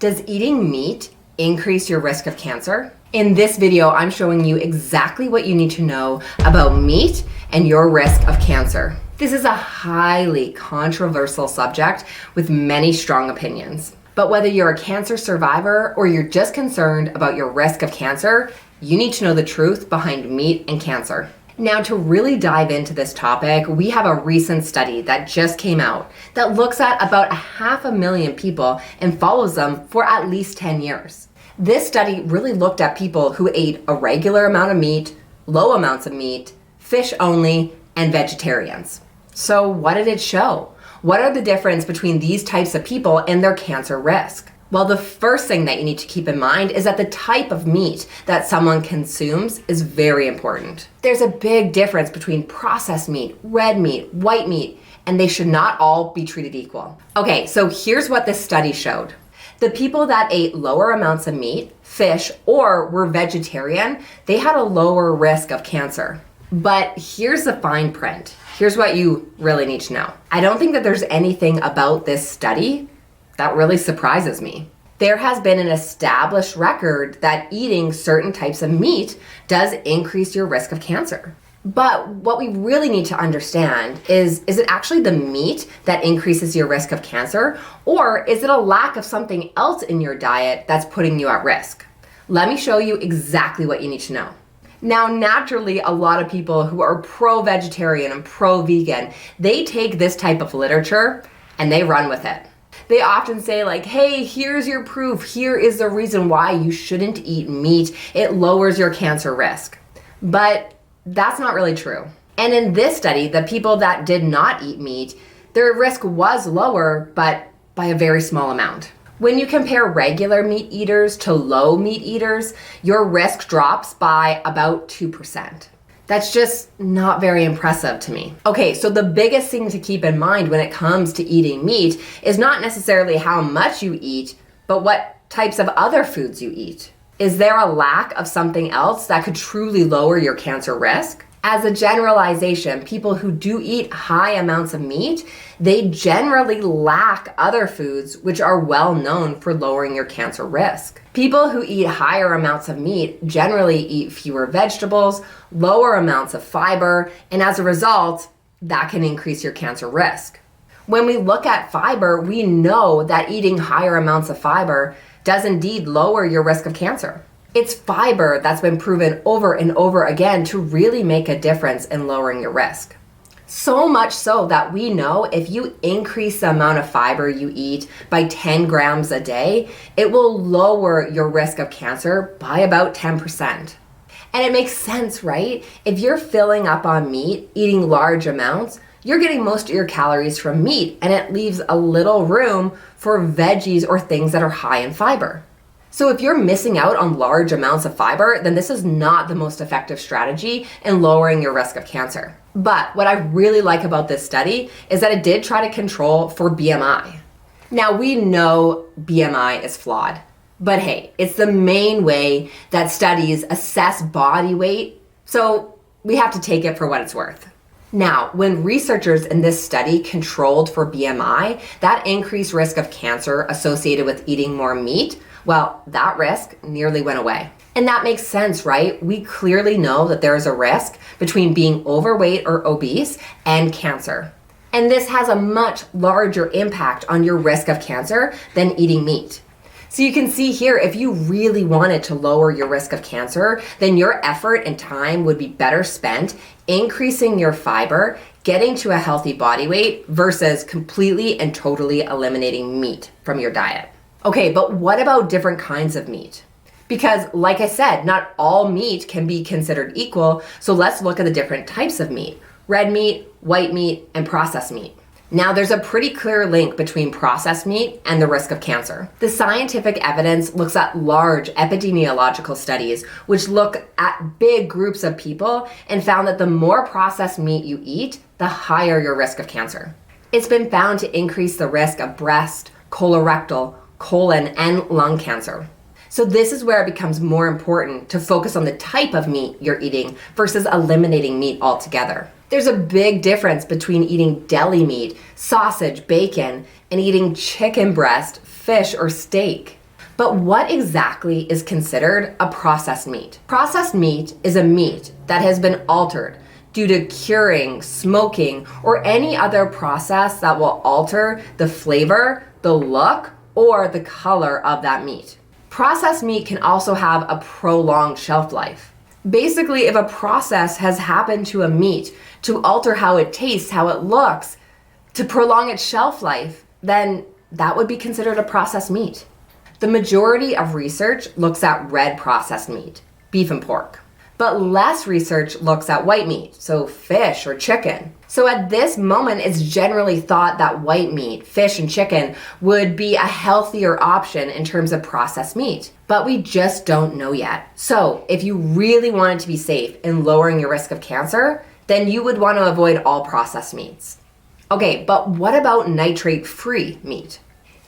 Does eating meat increase your risk of cancer? In this video, I'm showing you exactly what you need to know about meat and your risk of cancer. This is a highly controversial subject with many strong opinions. But whether you're a cancer survivor or you're just concerned about your risk of cancer, you need to know the truth behind meat and cancer. Now, to really dive into this topic, we have a recent study that just came out that looks at about 500,000 people and follows them for at least 10 years. This study really looked at people who ate a regular amount of meat, low amounts of meat, fish only, and vegetarians. So what did it show? What are the difference between these types of people and their cancer risk? Well, the first thing that you need to keep in mind is that the type of meat that someone consumes is very important. There's a big difference between processed meat, red meat, white meat, and they should not all be treated equal. Okay, so here's what this study showed. The people that ate lower amounts of meat, fish, or were vegetarian, they had a lower risk of cancer. But here's the fine print. Here's what you really need to know. I don't think that there's anything about this study that really surprises me. There has been an established record that eating certain types of meat does increase your risk of cancer. But what we really need to understand is it actually the meat that increases your risk of cancer, or is it a lack of something else in your diet that's putting you at risk? Let me show you exactly what you need to know. Now, naturally, a lot of people who are pro-vegetarian and pro-vegan, they take this type of literature and they run with it. They often say like, hey, here's your proof. Here is the reason why you shouldn't eat meat. It lowers your cancer risk. But that's not really true. And in this study, the people that did not eat meat, their risk was lower, but by a very small amount. When you compare regular meat eaters to low meat eaters, your risk drops by about 2%. That's just not very impressive to me. Okay, so the biggest thing to keep in mind when it comes to eating meat is not necessarily how much you eat, but what types of other foods you eat. Is there a lack of something else that could truly lower your cancer risk? As a generalization, people who do eat high amounts of meat, they generally lack other foods which are well known for lowering your cancer risk. People who eat higher amounts of meat generally eat fewer vegetables, lower amounts of fiber, and as a result, that can increase your cancer risk. When we look at fiber, we know that eating higher amounts of fiber does indeed lower your risk of cancer. It's fiber that's been proven over and over again to really make a difference in lowering your risk. So much so that we know if you increase the amount of fiber you eat by 10 grams a day, it will lower your risk of cancer by about 10%. And it makes sense, right? If you're filling up on meat, eating large amounts, you're getting most of your calories from meat, and it leaves a little room for veggies or things that are high in fiber. So if you're missing out on large amounts of fiber, then this is not the most effective strategy in lowering your risk of cancer. But what I really like about this study is that it did try to control for BMI. Now, we know BMI is flawed, but hey, it's the main way that studies assess body weight, so we have to take it for what it's worth. Now, when researchers in this study controlled for BMI, that increased risk of cancer associated with eating more meat, well, that risk nearly went away. And that makes sense, right? We clearly know that there is a risk between being overweight or obese and cancer. And this has a much larger impact on your risk of cancer than eating meat. So you can see here, if you really wanted to lower your risk of cancer, then your effort and time would be better spent increasing your fiber, getting to a healthy body weight versus completely and totally eliminating meat from your diet. Okay, but what about different kinds of meat? Because like I said, not all meat can be considered equal, so let's look at the different types of meat: red meat, white meat, and processed meat. Now, there's a pretty clear link between processed meat and the risk of cancer. The scientific evidence looks at large epidemiological studies, which look at big groups of people and found that the more processed meat you eat, the higher your risk of cancer. It's been found to increase the risk of breast, colorectal, colon, and lung cancer. So this is where it becomes more important to focus on the type of meat you're eating versus eliminating meat altogether. There's a big difference between eating deli meat, sausage, bacon, and eating chicken breast, fish, or steak. But what exactly is considered a processed meat? Processed meat is a meat that has been altered due to curing, smoking, or any other process that will alter the flavor, the look, or the color of that meat. Processed meat can also have a prolonged shelf life. Basically, if a process has happened to a meat to alter how it tastes, how it looks, to prolong its shelf life, then that would be considered a processed meat. The majority of research looks at red processed meat, beef and pork. But less research looks at white meat, so fish or chicken. So at this moment, it's generally thought that white meat, fish and chicken, would be a healthier option in terms of processed meat. But we just don't know yet. So if you really wanted to be safe in lowering your risk of cancer, then you would want to avoid all processed meats. Okay, but what about nitrate-free meat?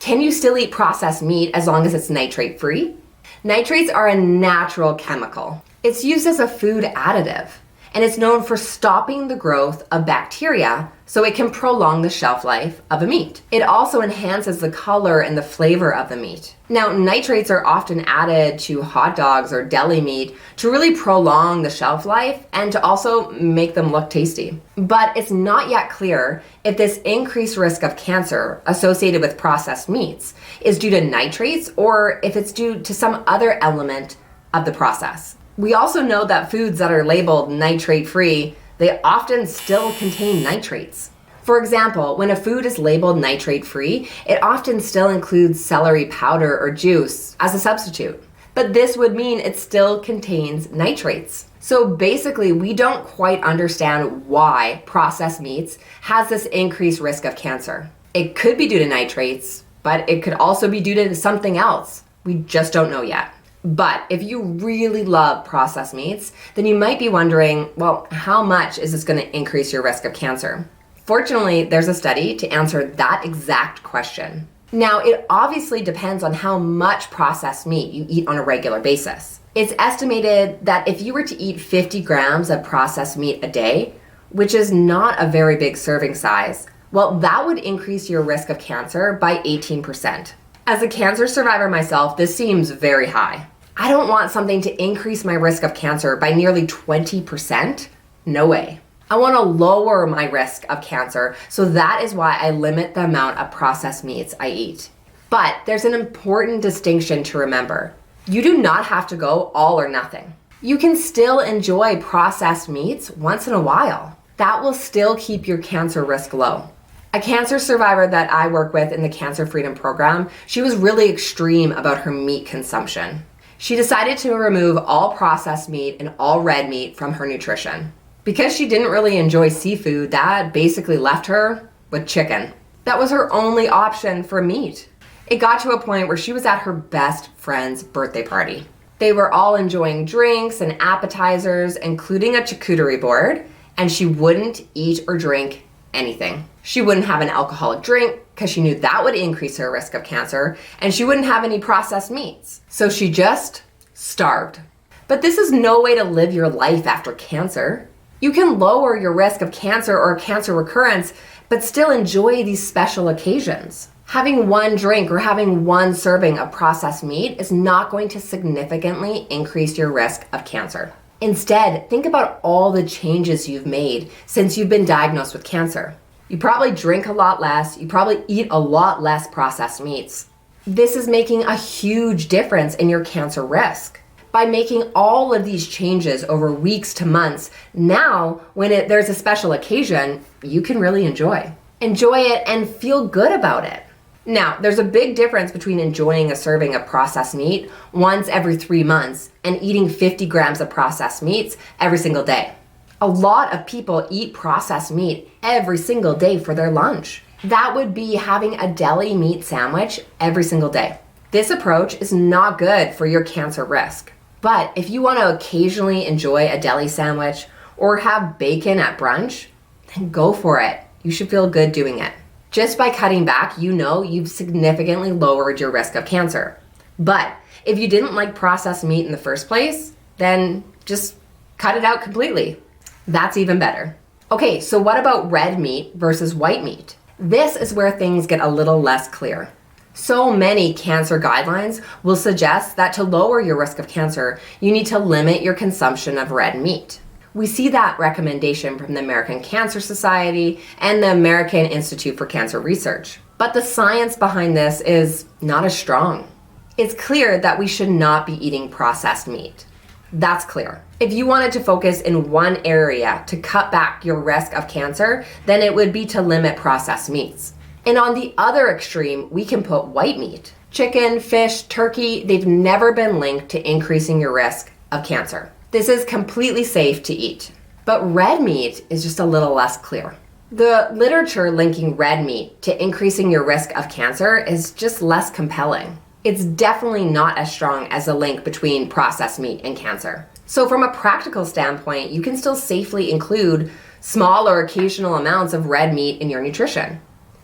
Can you still eat processed meat as long as it's nitrate-free? Nitrates are a natural chemical. It's used as a food additive, and it's known for stopping the growth of bacteria so it can prolong the shelf life of a meat. It also enhances the color and the flavor of the meat. Now, nitrates are often added to hot dogs or deli meat to really prolong the shelf life and to also make them look tasty. But it's not yet clear if this increased risk of cancer associated with processed meats is due to nitrates or if it's due to some other element of the process. We also know that foods that are labeled nitrate-free, they often still contain nitrates. For example, when a food is labeled nitrate-free, it often still includes celery powder or juice as a substitute. But this would mean it still contains nitrates. So basically, we don't quite understand why processed meats has this increased risk of cancer. It could be due to nitrates, but it could also be due to something else. We just don't know yet. But if you really love processed meats, then you might be wondering, well, how much is this going to increase your risk of cancer? Fortunately, there's a study to answer that exact question. Now, it obviously depends on how much processed meat you eat on a regular basis. It's estimated that if you were to eat 50 grams of processed meat a day, which is not a very big serving size, well, that would increase your risk of cancer by 18%. As a cancer survivor myself, this seems very high. I don't want something to increase my risk of cancer by nearly 20%. No way. I want to lower my risk of cancer, so that is why I limit the amount of processed meats I eat. But there's an important distinction to remember. You do not have to go all or nothing. You can still enjoy processed meats once in a while. That will still keep your cancer risk low. A cancer survivor that I work with in the Cancer Freedom Program, she was really extreme about her meat consumption. She decided to remove all processed meat and all red meat from her nutrition. Because she didn't really enjoy seafood, that basically left her with chicken. That was her only option for meat. It got to a point where she was at her best friend's birthday party. They were all enjoying drinks and appetizers, including a charcuterie board, and she wouldn't eat or drink anything. She wouldn't have an alcoholic drink because she knew that would increase her risk of cancer, and she wouldn't have any processed meats. So she just starved. But this is no way to live your life after cancer. You can lower your risk of cancer or cancer recurrence, but still enjoy these special occasions. Having one drink or having one serving of processed meat is not going to significantly increase your risk of cancer. Instead, think about all the changes you've made since you've been diagnosed with cancer. You probably drink a lot less, you probably eat a lot less processed meats. This is making a huge difference in your cancer risk. By making all of these changes over weeks to months, now when there's a special occasion, you can really enjoy. Enjoy it and feel good about it. Now, there's a big difference between enjoying a serving of processed meat once every 3 months and eating 50 grams of processed meats every single day. A lot of people eat processed meat every single day for their lunch. That would be having a deli meat sandwich every single day. This approach is not good for your cancer risk. But if you want to occasionally enjoy a deli sandwich or have bacon at brunch, then go for it. You should feel good doing it. Just by cutting back, you know you've significantly lowered your risk of cancer. But if you didn't like processed meat in the first place, then just cut it out completely. That's even better. Okay, so what about red meat versus white meat? This is where things get a little less clear. So many cancer guidelines will suggest that to lower your risk of cancer, you need to limit your consumption of red meat. We see that recommendation from the American Cancer Society and the American Institute for Cancer Research. But the science behind this is not as strong. It's clear that we should not be eating processed meat. That's clear. If you wanted to focus in one area to cut back your risk of cancer, then it would be to limit processed meats. And on the other extreme, we can put white meat. Chicken, fish, turkey, they've never been linked to increasing your risk of cancer. This is completely safe to eat. But red meat is just a little less clear. The literature linking red meat to increasing your risk of cancer is just less compelling. It's definitely not as strong as a link between processed meat and cancer. So from a practical standpoint, you can still safely include small or occasional amounts of red meat in your nutrition.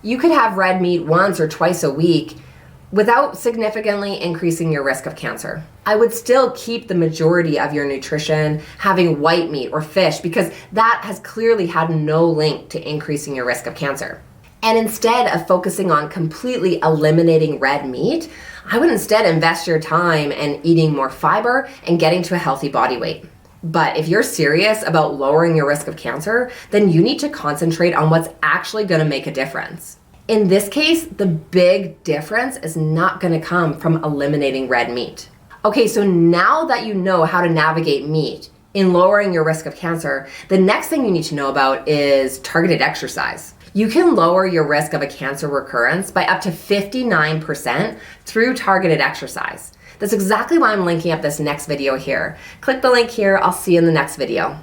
You could have red meat once or twice a week without significantly increasing your risk of cancer. I would still keep the majority of your nutrition having white meat or fish because that has clearly had no link to increasing your risk of cancer. And instead of focusing on completely eliminating red meat, I would instead invest your time in eating more fiber and getting to a healthy body weight. But if you're serious about lowering your risk of cancer, then you need to concentrate on what's actually going to make a difference. In this case, the big difference is not going to come from eliminating red meat. Okay, so now that you know how to navigate meat in lowering your risk of cancer, the next thing you need to know about is targeted exercise. You can lower your risk of a cancer recurrence by up to 59% through targeted exercise. That's exactly why I'm linking up this next video here. Click the link here. I'll see you in the next video.